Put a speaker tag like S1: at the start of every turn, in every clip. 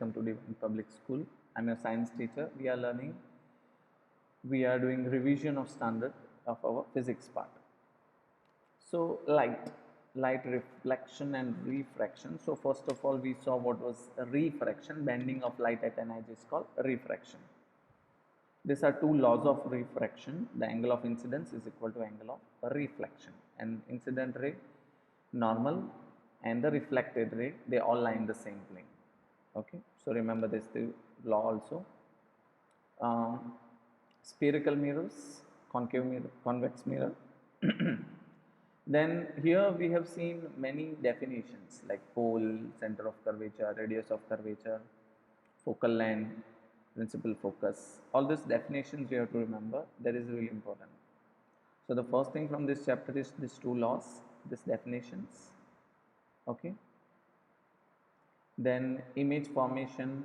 S1: Welcome to Divine Public School. I'm your science teacher. We are doing revision of standard of our physics part. So light reflection and refraction. So first of all, we saw what was refraction. Bending of light at an edge is called refraction. These are two laws of refraction. The angle of incidence is equal to angle of reflection. And incident ray, normal, and the reflected ray, they all lie in the same plane. Okay, so remember this the law also. Spherical mirrors, concave mirror, convex mirror. Then here we have seen many definitions like pole, center of curvature, radius of curvature, focal length, principal focus. All these definitions you have to remember. That is really important. So the first thing from this chapter is these two laws, these definitions. Okay. Then image formation,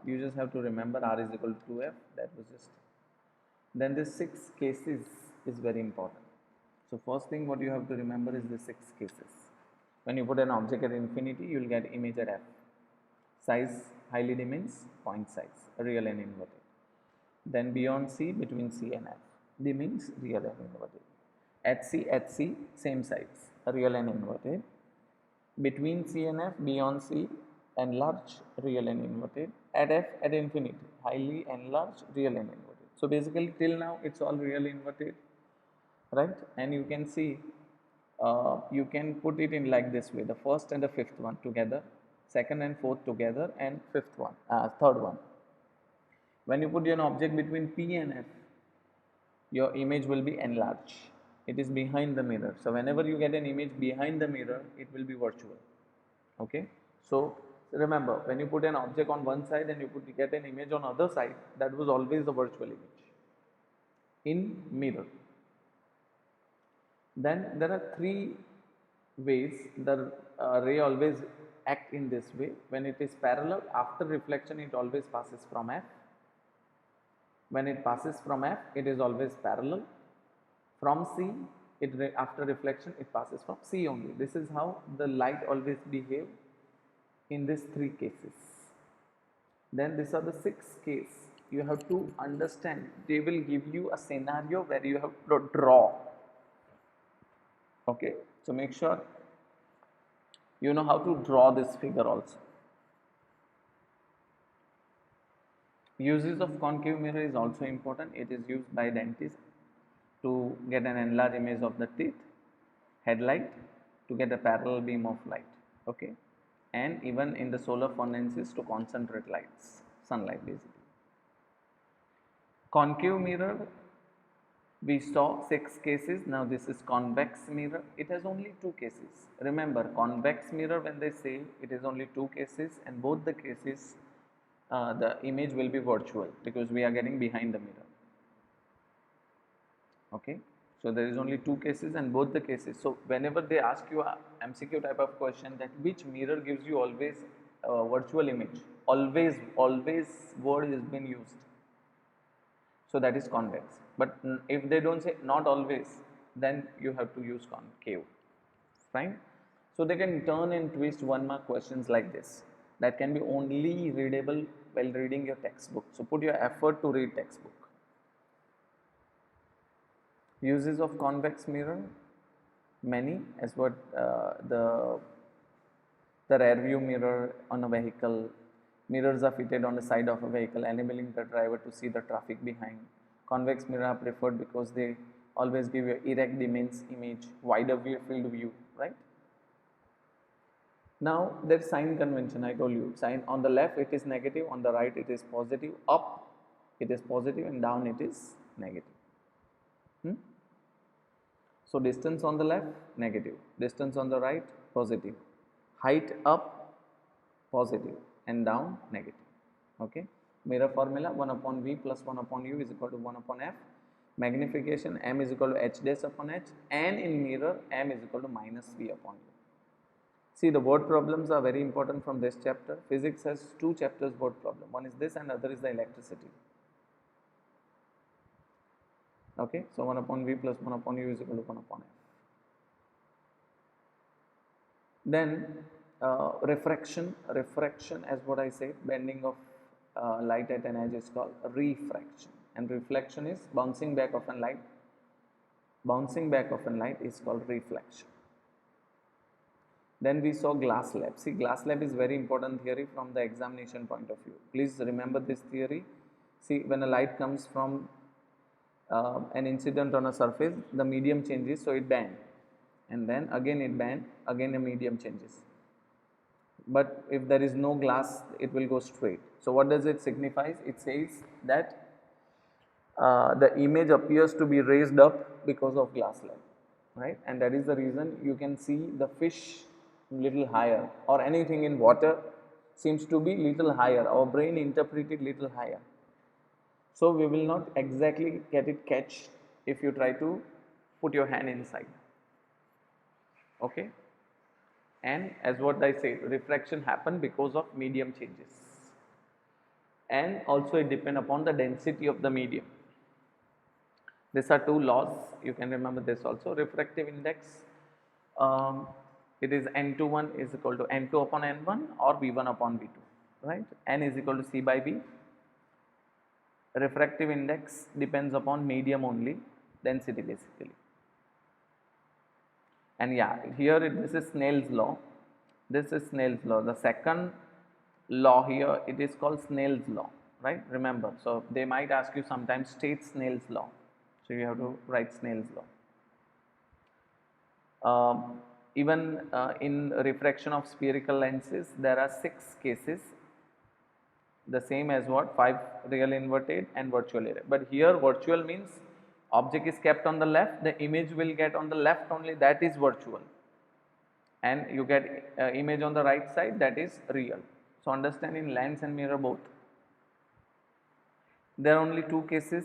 S1: you just have to remember R is equal to 2F. That was just. Then the 6 cases is very important. So first thing what you have to remember is the 6 cases. When you put an object at infinity, you will get image at F. Size highly diminished, point size, real and inverted. Then beyond C, between C and F, diminished, real and inverted. At C, same size, real and inverted. Between C and F, beyond C, enlarged, real and inverted. At F, at infinity, highly enlarged, real and inverted. So basically till now it's all real inverted, right? And you can see you can put it in like this way: the first and the fifth one together, second and fourth together, and third one. When you put an object between P and F, your image will be enlarged. It is behind the mirror. So whenever you get an image behind the mirror, it will be virtual. Okay. So remember, when you put an object on one side and you get an image on other side, that was always the virtual image in mirror. Then there are 3 ways the ray always act in this way. When it is parallel, after reflection it always passes from F. When it passes from F, it is always parallel. From C, after reflection it passes from C only. This is how the light always behave in these 3 cases. Then these are the 6 cases. You have to understand. They will give you a scenario where you have to draw. Okay, so make sure you know how to draw this figure also. Uses of concave mirror is also important. It is used by dentists to get an enlarged image of the teeth, headlight, to get a parallel beam of light. Okay, and even in the solar furnaces to concentrate lights, sunlight basically. Concave mirror, we saw 6 cases. Now this is convex mirror. It has only 2 cases. Remember, convex mirror, when they say it is only 2 cases, and both the cases the image will be virtual because we are getting behind the mirror. Okay, so there is only 2 cases and both the cases. So whenever they ask you a MCQ type of question that which mirror gives you always virtual image, always word has been used. So that is convex. But if they don't say not always, then you have to use concave. Fine. So they can turn and twist 1 mark questions like this. That can be only readable while reading your textbook. So put your effort to read textbook. Uses of convex mirror, many, as what the rear view mirror on a vehicle. Mirrors are fitted on the side of a vehicle, enabling the driver to see the traffic behind. Convex mirror are preferred because they always give you erect image, wider field of view, right? Now there is sign convention. I told you, sign on the left it is negative, on the right it is positive, up it is positive and down it is negative. So distance on the left negative, distance on the right positive, height up positive and down negative. Okay. Mirror formula: 1 upon V plus 1 upon U is equal to 1 upon F. Magnification: M is equal to H dash upon H, and in mirror M is equal to minus V upon U. See, the word problems are very important from this chapter. Physics has 2 chapters word problem. One is this and other is the electricity. Okay, so 1 upon V plus 1 upon U is equal to 1 upon F. Then Refraction, as what I said, bending of light at an edge is called refraction, and reflection is bouncing back of a light. Bouncing back of a light is called reflection. Then we saw glass slab. See, glass slab is very important theory from the examination point of view. Please remember this theory. See, when a light comes from an incident on a surface, the medium changes, so it bend, and then again it bend, again a medium changes. But if there is no glass, it will go straight. So what does it signify? It says that the image appears to be raised up because of glass slab, right? And that is the reason you can see the fish little higher, or anything in water seems to be little higher. Our brain interpret it little higher. So we will not exactly get it catch if you try to put your hand inside. Okay. And as what I said, refraction happen because of medium changes, and also it depend upon the density of the medium. These are two laws, you can remember this also. Refractive index, it is N21 is equal to N2 upon N1 or V1 upon V2, right? N is equal to C by V. Refractive index depends upon medium only, density basically. And yeah, here this is Snell's law. This is Snell's law. The second law here, it is called Snell's law, right? Remember, so they might ask you sometimes state Snell's law. So you have to write Snell's law. Even in refraction of spherical lenses, there are 6 cases, the same as what 5 real inverted and virtual error. But here virtual means object is kept on the left, the image will get on the left only, that is virtual, and you get image on the right side, that is real. So understand, in lens and mirror both, there are only 2 cases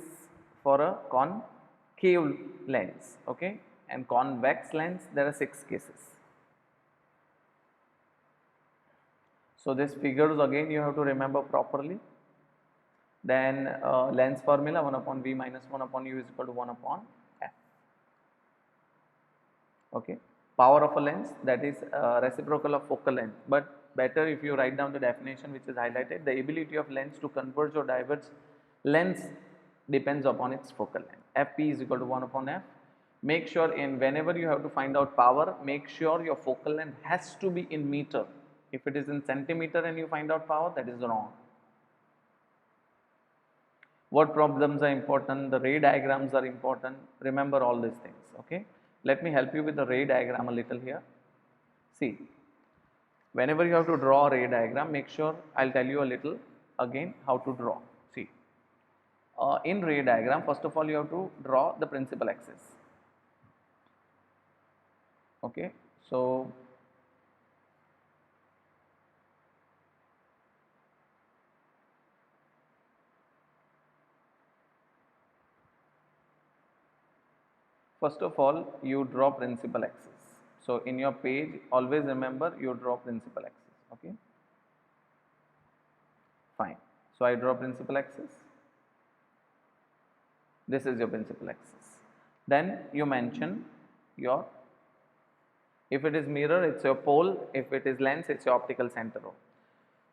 S1: for a concave lens, okay, and convex lens there are 6 cases. So these figures again you have to remember properly. Then lens formula, 1 upon V minus 1 upon U is equal to 1 upon F. Okay, power of a lens, that is reciprocal of focal length, but better if you write down the definition which is highlighted. The ability of lens to converge or diverge lens depends upon its focal length. Fp is equal to 1 upon F. Make sure in whenever you have to find out power, make sure your focal length has to be in meter. If it is in centimeter and you find out power, that is wrong. What problems are important? The ray diagrams are important. Remember all these things. Okay. Let me help you with the ray diagram a little here. See, whenever you have to draw a ray diagram, make sure I'll tell you a little again how to draw. See, in ray diagram, first of all you have to draw the principal axis. Okay, so first of all you draw principal axis. So in your page always remember you draw principal axis. Okay, fine. So I draw principal axis. This is your principal axis. Then you mention your, if it is mirror it's your pole, if it is lens it's your optical center.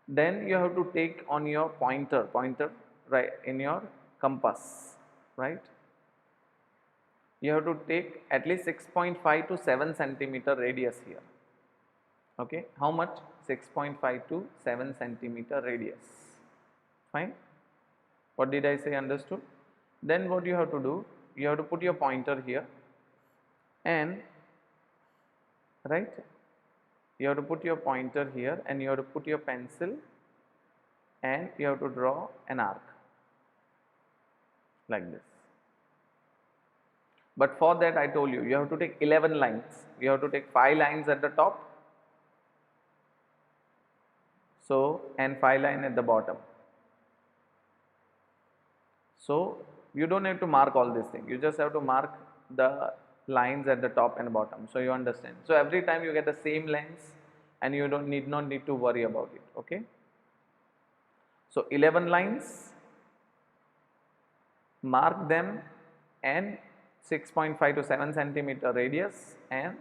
S1: Then you have to take on your pointer right in your compass, right? You have to take at least 6.5 to 7 centimeter radius here. Okay, how much? 6.5 to 7 centimeter radius. Fine. What did I say? Understood? Then what you have to do? You have to put your pointer here, and right, you have to put your pointer here, and you have to put your pencil, and you have to draw an arc like this. But for that I told you, you have to take 11 lines. You have to take 5 lines at the top, so, and 5 lines at the bottom. So you don't have to mark all these things, you just have to mark the lines at the top and bottom, so you understand. So every time you get the same lengths and you don't need to worry about it. Okay, so 11 lines, mark them, and 6.5 to 7 centimeter radius, and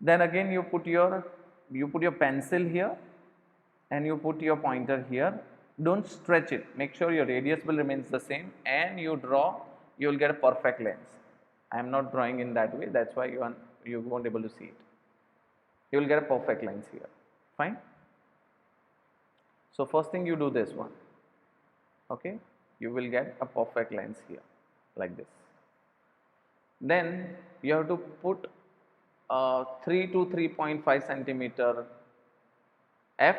S1: then again you put your you put your pencil here and you put your pointer here. Don't stretch it. Make sure your radius will remains the same and you draw, you will get a perfect lens. I am not drawing in that way, that's why you won't able to see it. You will get a perfect lens here. Fine. So first thing you do this one. Okay, you will get a perfect lens here like this. Then you have to put 3 to 3.5 centimeter f,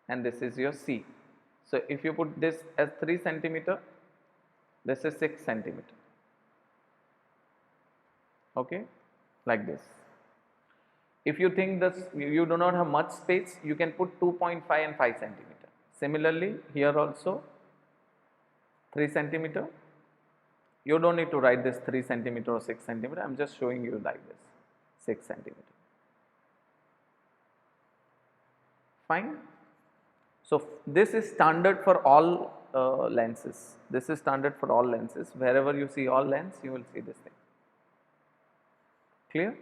S1: and this is your C. So if you put this as 3 centimeter, this is 6 centimeter. Okay, like this. If you think that you do not have much space, you can put 2.5 and 5 centimeter. Similarly, here also 3 centimeter. You don't need to write this 3 centimeter or 6 centimeter. I am just showing you like this, 6 centimeter. Fine. So this is standard for all lenses. This is standard for all lenses. Wherever you see all lens, you will see this thing. Clear?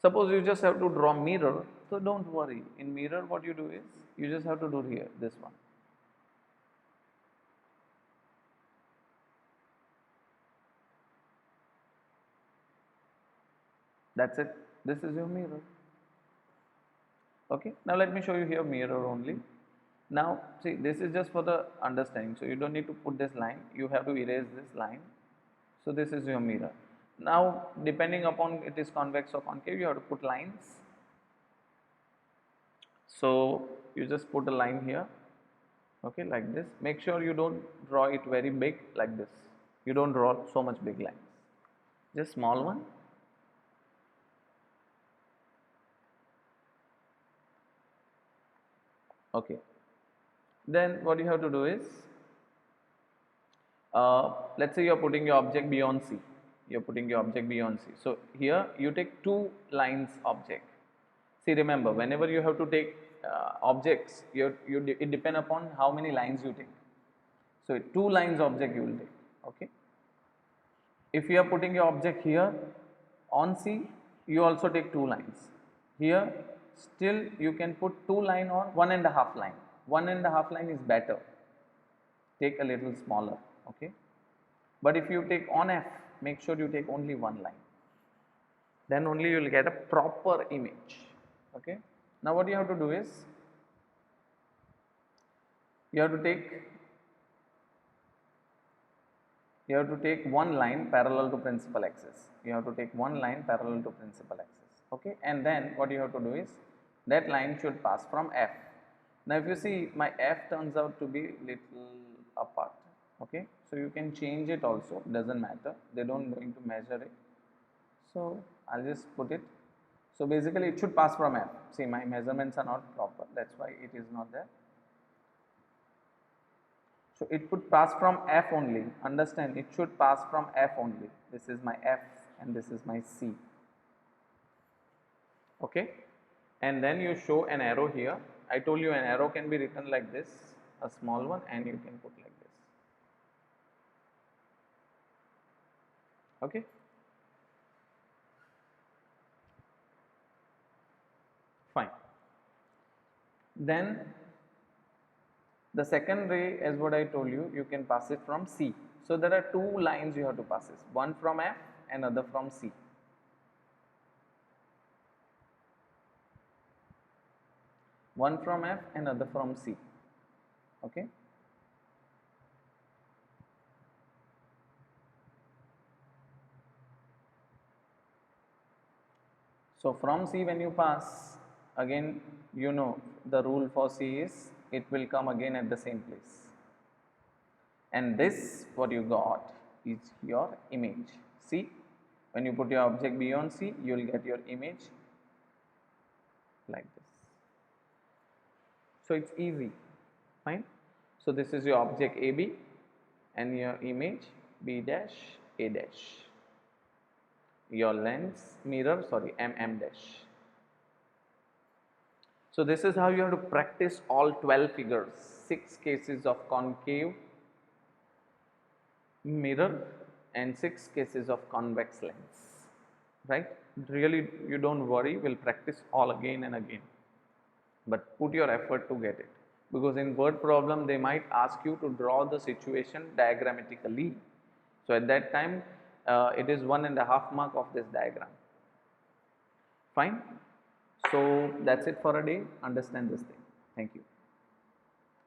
S1: Suppose you just have to draw mirror, so don't worry. In mirror, what you do is, you just have to do here, this one. That's it. This is your mirror. Okay. Now let me show you here mirror only. Now see, this is just for the understanding. So you don't need to put this line. You have to erase this line. So this is your mirror. Now depending upon it is convex or concave, you have to put lines. So you just put a line here. Okay, like this. Make sure you don't draw it very big like this. You don't draw so much big lines. Just small one. Okay. Then what you have to do is, let's say you are putting your object beyond C. You are putting your object beyond C. So here you take 2 lines object. See, remember, whenever you have to take objects, it depend upon how many lines you take. So 2 lines object you will take. Okay. If you are putting your object here on C, you also take 2 lines. Here, still you can put 2 line on 1.5 line. 1.5 line is better. Take a little smaller. Okay. But if you take on F, make sure you take only 1 line. Then only you will get a proper image. Okay. Now what you have to do is, you have to take 1 line parallel to principal axis. You have to take 1 line parallel to principal axis. Okay. And then what you have to do is, that line should pass from F. Now if you see, my F turns out to be little apart. Okay. So you can change it also, doesn't matter. They don't going to measure it. So I'll just put it. So basically it should pass from F. See, my measurements are not proper, that's why it is not there. So it should pass from F only. Understand, it should pass from F only. This is my F and this is my C. Okay. And then you show an arrow here. I told you an arrow can be written like this, a small one, and you can put like this. Okay. Fine. Then the second ray, as what I told you, you can pass it from C. So there are 2 lines you have to pass it, one from F and other from C. One from F and other from C. Okay. So from C when you pass, again you know the rule for C is, it will come again at the same place. And this what you got is your image. See, when you put your object beyond C, you will get your image like this. So it's easy. Fine. So this is your object AB and your image B dash A dash. Your lens mirror, sorry, MM dash. So this is how you have to practice all 12 figures, 6 cases of concave mirror and 6 cases of convex lens, right? really you don't worry, we'll practice all again and again, but put your effort to get it, because in word problem they might ask you to draw the situation diagrammatically. So at that time it is 1.5 mark of this diagram. Fine. So that's it for a day. Understand this thing. Thank you.